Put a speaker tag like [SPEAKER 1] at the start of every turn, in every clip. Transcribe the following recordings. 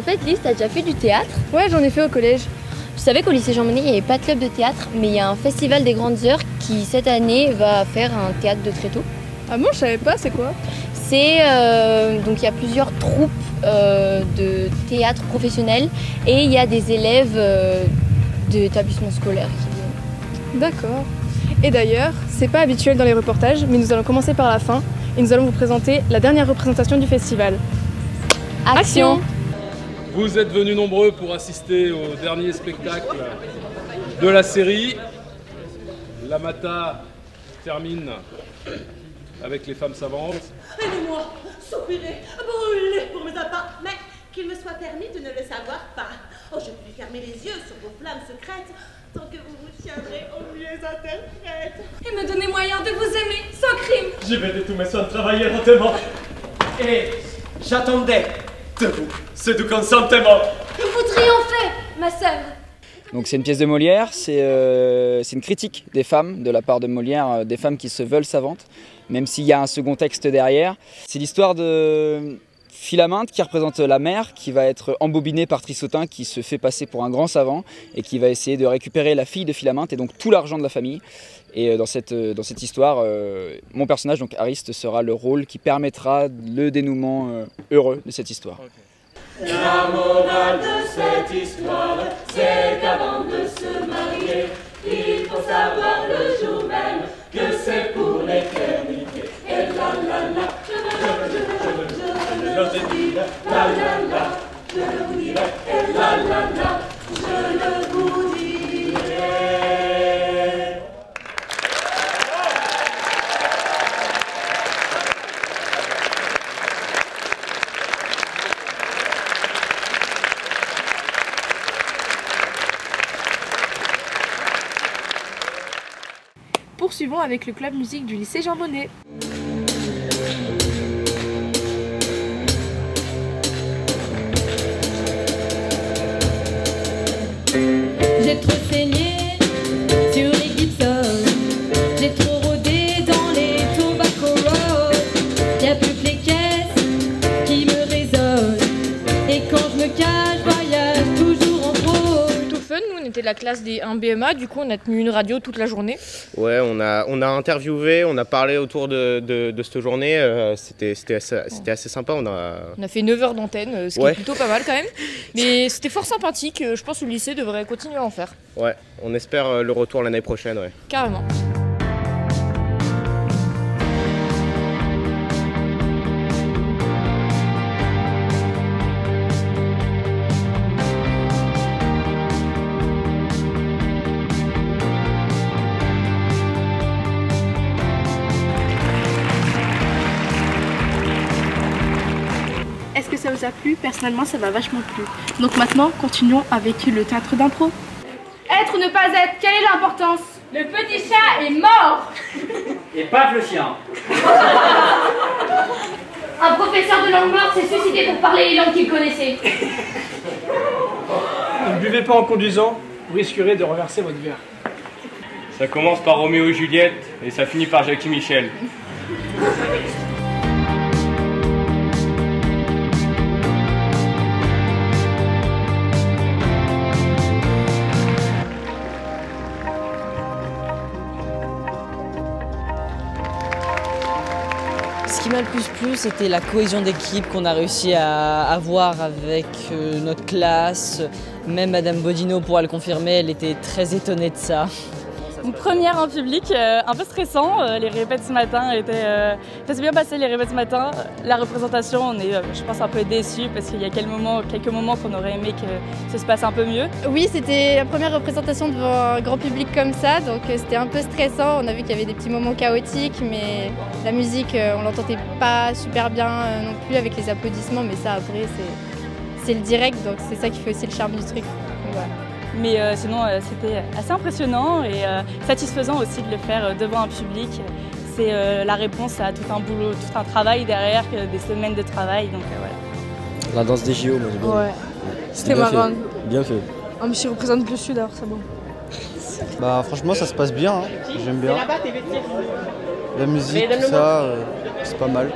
[SPEAKER 1] fait, Lise, t'as déjà fait du théâtre?
[SPEAKER 2] Ouais, j'en ai fait au collège.
[SPEAKER 1] Tu savais qu'au lycée Jean Monnet, il n'y avait pas de club de théâtre, mais il y a un festival des grandes heures qui, cette année, va faire un théâtre de tréteau.
[SPEAKER 2] Ah bon, je savais pas, c'est quoi?
[SPEAKER 1] C'est donc il y a plusieurs troupes de théâtre professionnels et il y a des élèves d'établissements scolaires qui viennent.
[SPEAKER 2] D'accord. Et d'ailleurs, c'est pas habituel dans les reportages, mais nous allons commencer par la fin et nous allons vous présenter la dernière représentation du festival.
[SPEAKER 1] Action!
[SPEAKER 3] Vous êtes venus nombreux pour assister au dernier spectacle de la série. L'Amata termine avec les femmes savantes.
[SPEAKER 4] Aidez-moi, soupirer, brûler pour mes appâts, mais qu'il me soit permis de ne le savoir pas. Oh, je puis fermer les yeux sur vos flammes secrètes, tant que vous vous tiendrez au mieux interprète.
[SPEAKER 5] Et me donner moyen de vous aimer, sans crime.
[SPEAKER 6] J'y vais de tous mes soins travailler lentement. Et j'attendais de vous ce doux consentement.
[SPEAKER 5] Vous triomphez, ma sœur.
[SPEAKER 7] Donc c'est une pièce de Molière, c'est une critique des femmes, de la part de Molière, des femmes qui se veulent savantes, même s'il y a un second texte derrière. C'est l'histoire de Philaminte qui représente la mère, qui va être embobinée par Trissotin, qui se fait passer pour un grand savant et qui va essayer de récupérer la fille de Philaminte et donc tout l'argent de la famille. Et dans cette histoire, mon personnage, donc Ariste, sera le rôle qui permettra le dénouement heureux de cette histoire. Okay.
[SPEAKER 4] La morale de cette histoire, c'est qu'avant de se marier, il faut savoir le jour même que c'est pour l'éternité. Et la la la, je le dirai, la la la, je le vous dirai, et la la la, je le vous dirai.
[SPEAKER 2] Poursuivons avec le club musique du lycée Jean Monnet.
[SPEAKER 5] J'ai trop saigné sur les Gibson. J'ai trop rodé dans les Tobacco Road. Y'a plus que les caisses qui me résonnent. Et quand je me cache, voyage toujours en pro.
[SPEAKER 2] Plutôt fun, nous on était la classe des 1 BMA, du coup on a tenu une radio toute la journée.
[SPEAKER 8] Ouais, on a interviewé, on a parlé autour de cette journée, c'était assez sympa. On
[SPEAKER 2] a fait 9 heures d'antenne, ce qui est plutôt pas mal quand même. Mais c'était fort sympathique, je pense que le lycée devrait continuer à en faire.
[SPEAKER 8] Ouais, on espère le retour l'année prochaine, ouais.
[SPEAKER 2] Carrément. Est-ce que ça vous a plu? Personnellement, ça m'a vachement plu. Donc maintenant, continuons avec le théâtre d'impro.
[SPEAKER 5] Être ou ne pas être, quelle est l'importance? Le petit chat est mort.
[SPEAKER 6] Et paf le chien.
[SPEAKER 5] Un professeur de langue morte s'est suicidé pour parler les langues qu'il connaissait.
[SPEAKER 6] Ne buvez pas en conduisant, vous risquerez de renverser votre verre.
[SPEAKER 9] Ça commence par Roméo et Juliette et ça finit par Jackie Michel.
[SPEAKER 10] Ce qui m'a le plus plu, c'était la cohésion d'équipe qu'on a réussi à avoir avec notre classe. Même Madame Bodino pourra le confirmer, elle était très étonnée de ça.
[SPEAKER 11] Une première en public, un peu stressant. Les répètes ce matin ça s'est bien passé, les répètes ce matin. La représentation, on est, je pense, un peu déçus parce qu'il y a quelques moments qu'on aurait aimé que ça se passe un peu mieux.
[SPEAKER 12] Oui, c'était la première représentation devant un grand public comme ça, donc c'était un peu stressant. On a vu qu'il y avait des petits moments chaotiques, mais la musique, on l'entendait pas super bien non plus avec les applaudissements, mais ça après, c'est le direct, donc c'est ça qui fait aussi le charme du truc. Donc, voilà.
[SPEAKER 11] Mais sinon, c'était assez impressionnant et satisfaisant aussi de le faire devant un public. C'est la réponse à tout un boulot, tout un travail derrière, des semaines de travail. Donc, voilà.
[SPEAKER 13] La danse des JO, moi j'ai bien.
[SPEAKER 2] Ouais, c'était marrant.
[SPEAKER 13] Bien fait.
[SPEAKER 2] Un petit représente le sud, alors c'est bon.
[SPEAKER 13] Bah franchement ça se passe bien, hein. J'aime bien. La musique, tout ça, c'est pas mal.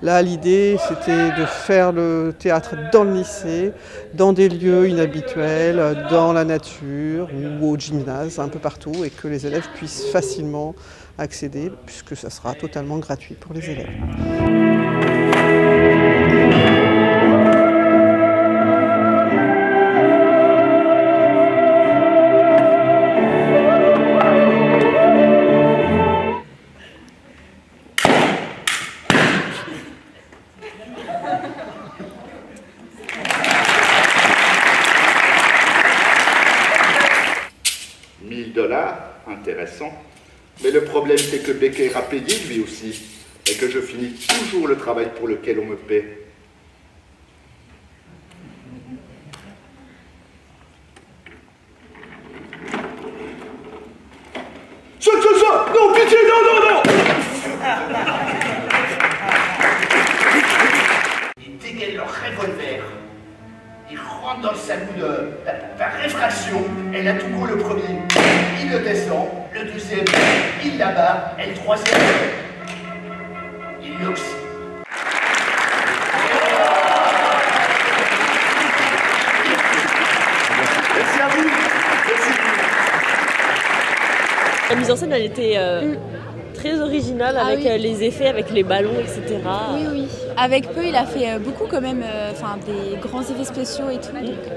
[SPEAKER 14] Là, l'idée, c'était de faire le théâtre dans le lycée, dans des lieux inhabituels, dans la nature ou au gymnase, un peu partout, et que les élèves puissent facilement accéder, puisque ça sera totalement gratuit pour les élèves.
[SPEAKER 15] 1000 $, intéressant. Mais le problème, c'est que Becker a payé lui aussi, et que je finis toujours le travail pour lequel on me paie. Ça, non, pitié, non.
[SPEAKER 16] Ils dégainent leur revolver. Ils rentrent dans le salon par réfraction. Elle a tout court le premier. Il le descend. Le deuxième, il l'abat. Et le troisième, il l'oxy.
[SPEAKER 15] Merci à vous. Merci.
[SPEAKER 17] La mise en scène, elle était très originale avec les effets, avec les ballons, etc.
[SPEAKER 18] Oui. Avec peu, il a fait beaucoup quand même, des grands effets spéciaux et tout.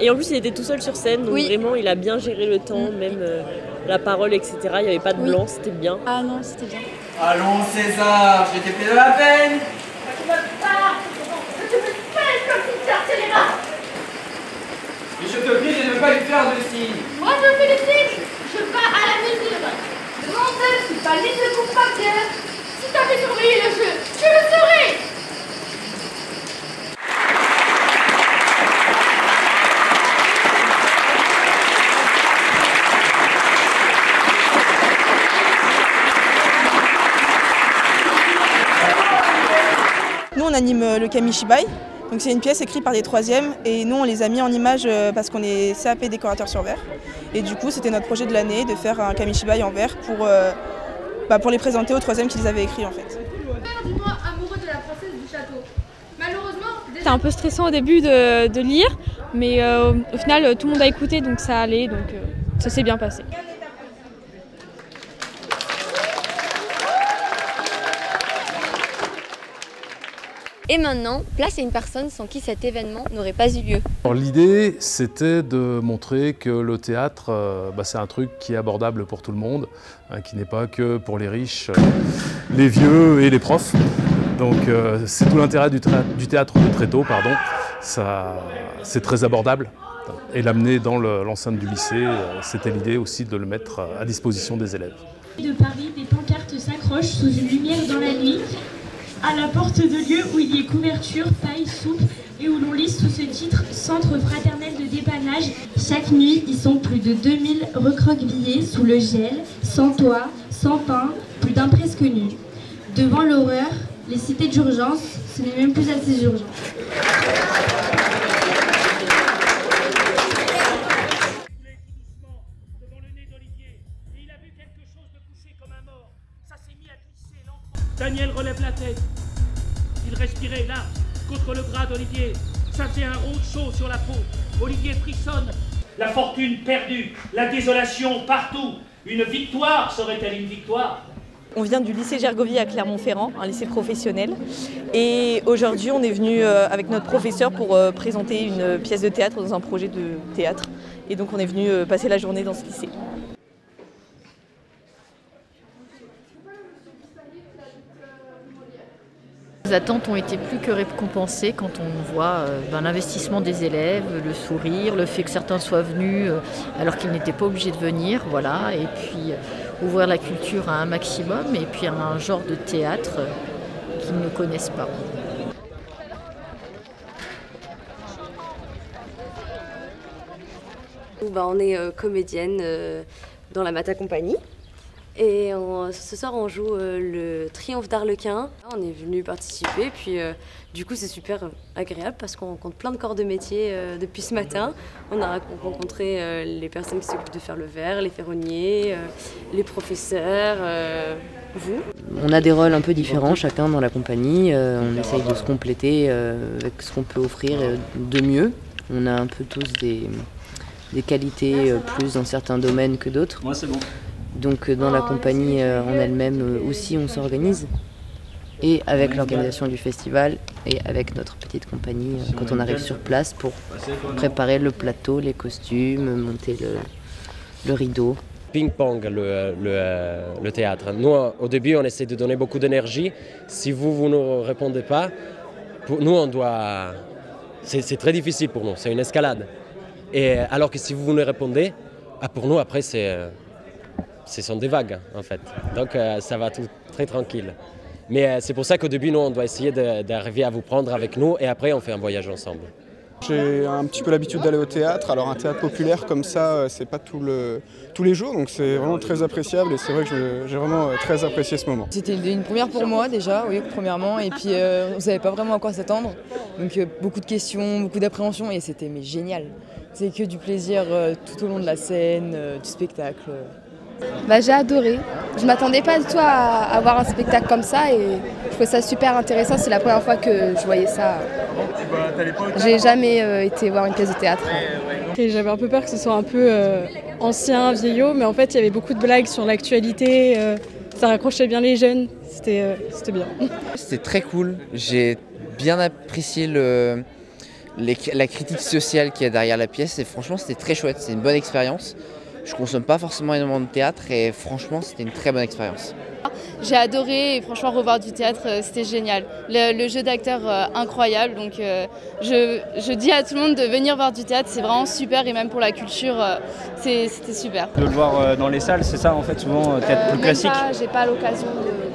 [SPEAKER 17] Et en plus, il était tout seul sur scène, donc vraiment, il a bien géré le temps, même la parole, etc. Il n'y avait pas de blanc, c'était bien.
[SPEAKER 18] Ah non, c'était bien.
[SPEAKER 19] Allons César, je t'ai fait de la peine. Et je te prie de ne pas lui faire de signe.
[SPEAKER 4] Moi je félicite, je pars à la mesure. Demandez si ta ligne ne coupe pas bien. Si t'avais surveillé le jeu, tu le saurais.
[SPEAKER 2] Nous, on anime le Kamishibai. Donc c'est une pièce écrite par des troisièmes et nous on les a mis en image parce qu'on est CAP décorateur sur verre. Et du coup c'était notre projet de l'année de faire un Kamishibai en verre pour les présenter aux troisièmes qui les avaient écrits en fait.
[SPEAKER 4] Dis-moi amoureux de la princesse du château. Malheureusement,
[SPEAKER 20] c'était un peu stressant au début de lire, mais au final tout le monde a écouté donc ça allait, donc ça s'est bien passé.
[SPEAKER 1] Et maintenant, place à une personne sans qui cet événement n'aurait pas eu lieu.
[SPEAKER 3] L'idée, c'était de montrer que le théâtre, c'est un truc qui est abordable pour tout le monde, qui n'est pas que pour les riches, les vieux et les profs. Donc c'est tout l'intérêt du théâtre de Tréteaux, pardon. C'est très abordable. Et l'amener dans l'enceinte du lycée, c'était l'idée aussi de le mettre à disposition des élèves.
[SPEAKER 21] De Paris, des pancartes s'accrochent sous une lumière dans la nuit, à la porte de lieu où il y a couverture, paille, soupe et où l'on lit sous ce titre « Centre fraternel de dépannage ». Chaque nuit, ils sont plus de 2000 recroquevillés sous le gel, sans toit, sans pain, plus d'un presque nu. Devant l'horreur, les cités d'urgence, ce n'est même plus assez urgent.
[SPEAKER 22] Daniel relève la tête. Il respirait là, contre le bras d'Olivier. Ça faisait un rond chaud sur la peau. Olivier frissonne. La fortune perdue, la désolation partout. Une victoire serait-elle une victoire?
[SPEAKER 10] On vient du lycée Gergovie à Clermont-Ferrand, un lycée professionnel. Et aujourd'hui, on est venu avec notre professeur pour présenter une pièce de théâtre dans un projet de théâtre. Et donc on est venu passer la journée dans ce lycée.
[SPEAKER 23] Les attentes ont été plus que récompensées quand on voit l'investissement des élèves, le sourire, le fait que certains soient venus alors qu'ils n'étaient pas obligés de venir, voilà, et puis ouvrir la culture à un maximum et puis à un genre de théâtre qu'ils ne connaissent pas.
[SPEAKER 24] On est comédienne dans la Mata Compagnie.
[SPEAKER 5] Et ce soir, on joue le Triomphe d'Arlequin. On est venu participer, puis du coup, c'est super agréable parce qu'on rencontre plein de corps de métier depuis ce matin. On a rencontré les personnes qui s'occupent de faire le verre, les ferronniers, les professeurs, vous.
[SPEAKER 7] On a des rôles un peu différents, chacun dans la compagnie. On essaye de se compléter avec ce qu'on peut offrir de mieux. On a un peu tous des qualités plus dans certains domaines que d'autres.
[SPEAKER 8] Moi, c'est bon.
[SPEAKER 7] Donc dans la compagnie en elle-même aussi on s'organise, et avec l'organisation du festival et avec notre petite compagnie quand on arrive sur place pour préparer le plateau, les costumes, monter le rideau.
[SPEAKER 24] Ping-pong le théâtre. Nous au début on essaie de donner beaucoup d'énergie. Si vous ne répondez pas, pour nous on doit... C'est très difficile pour nous, c'est une escalade. Et alors que si vous nous répondez, pour nous après ce sont des vagues en fait, donc ça va tout très tranquille. Mais c'est pour ça qu'au début, nous, on doit essayer d'arriver à vous prendre avec nous et après, on fait un voyage ensemble.
[SPEAKER 25] J'ai un petit peu l'habitude d'aller au théâtre, alors un théâtre populaire comme ça, c'est pas tous les jours, donc c'est vraiment très appréciable et c'est vrai que j'ai vraiment très apprécié ce moment.
[SPEAKER 26] C'était une première pour moi déjà, oui, premièrement, et puis on ne savait pas vraiment à quoi s'attendre, donc beaucoup de questions, beaucoup d'appréhension et c'était génial. C'est que du plaisir tout au long de la scène, du spectacle.
[SPEAKER 27] J'ai adoré. Je m'attendais pas du tout à avoir un spectacle comme ça et je trouvais ça super intéressant. C'est la première fois que je voyais ça. J'ai jamais été voir une pièce de théâtre.
[SPEAKER 28] J'avais un peu peur que ce soit un peu ancien, vieillot, mais en fait il y avait beaucoup de blagues sur l'actualité. Ça raccrochait bien les jeunes. C'était bien.
[SPEAKER 29] C'était très cool. J'ai bien apprécié la critique sociale qu'il y a derrière la pièce et franchement c'était très chouette. C'est une bonne expérience. Je consomme pas forcément énormément de théâtre et franchement c'était une très bonne expérience.
[SPEAKER 27] J'ai adoré et franchement revoir du théâtre c'était génial. Le jeu d'acteur incroyable, donc je dis à tout le monde de venir voir du théâtre, c'est vraiment super et même pour la culture c'était super.
[SPEAKER 8] De le voir dans les salles, c'est ça en fait souvent théâtre plus classique.
[SPEAKER 27] J'ai pas l'occasion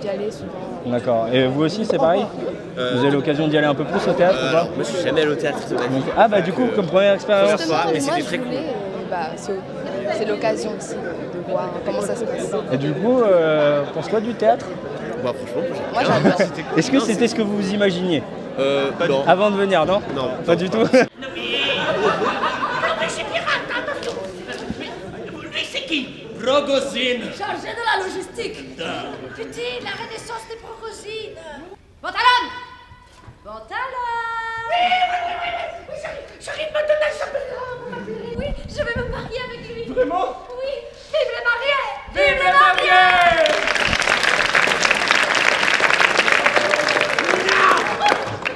[SPEAKER 27] d'y aller souvent.
[SPEAKER 8] D'accord, et vous aussi c'est pareil? Vous avez l'occasion d'y aller un peu plus au théâtre ou pas?
[SPEAKER 30] Moi je suis jamais allé au théâtre de ma vie.
[SPEAKER 8] Ah bah du coup comme première expérience.
[SPEAKER 27] Mais c'était très cool. C'est l'occasion aussi de voir comment ça se passe.
[SPEAKER 8] Et du coup, pense quoi du théâtre?
[SPEAKER 30] Bah franchement,
[SPEAKER 27] moi j'adore.
[SPEAKER 8] Est-ce que c'était ce que vous vous imaginiez?
[SPEAKER 30] Non.
[SPEAKER 8] Avant de venir, non?
[SPEAKER 30] Non.
[SPEAKER 8] Pas du tout.
[SPEAKER 21] Non mais c'est pirate, attention. Lui c'est qui?
[SPEAKER 31] Progosine. Chargé de la logistique. Putain, la renaissance des Progosines. Pantalon.
[SPEAKER 21] Oui, j'arrive maintenant, il s'appelle là.
[SPEAKER 31] Oui, je vais me marier avec lui.
[SPEAKER 8] Vraiment?
[SPEAKER 31] Oui, vive les mariés.
[SPEAKER 21] Vive les mariés. Non,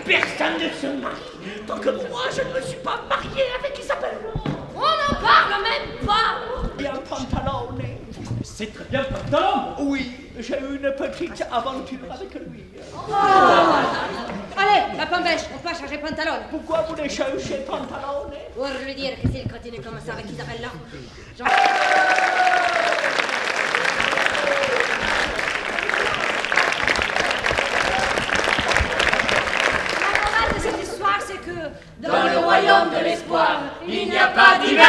[SPEAKER 21] personne ne se marie tant que moi je ne me suis pas marié avec Isabelle.
[SPEAKER 31] On n'en parle même pas.
[SPEAKER 21] Et un pantalon.
[SPEAKER 8] C'est très bien pantalon.
[SPEAKER 21] Oui, j'ai eu une petite aventure avec lui.
[SPEAKER 31] Oh. Allez, la pambèche, on peut changer pantalon.
[SPEAKER 21] Pourquoi vous les cherchez pantalon?
[SPEAKER 31] Pour lui dire que s'il continue comme ça avec Isabelle là, La morale de cette histoire, c'est que
[SPEAKER 4] dans le royaume de l'espoir, il n'y a pas d'hiver.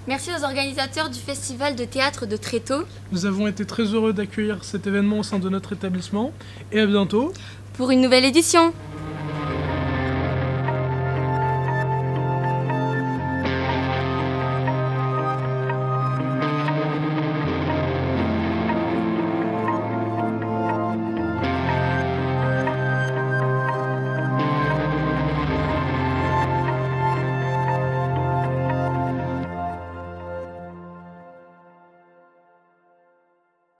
[SPEAKER 1] Merci aux organisateurs du Festival de théâtre de Tréteaux.
[SPEAKER 32] Nous avons été très heureux d'accueillir cet événement au sein de notre établissement et à bientôt
[SPEAKER 1] pour une nouvelle édition.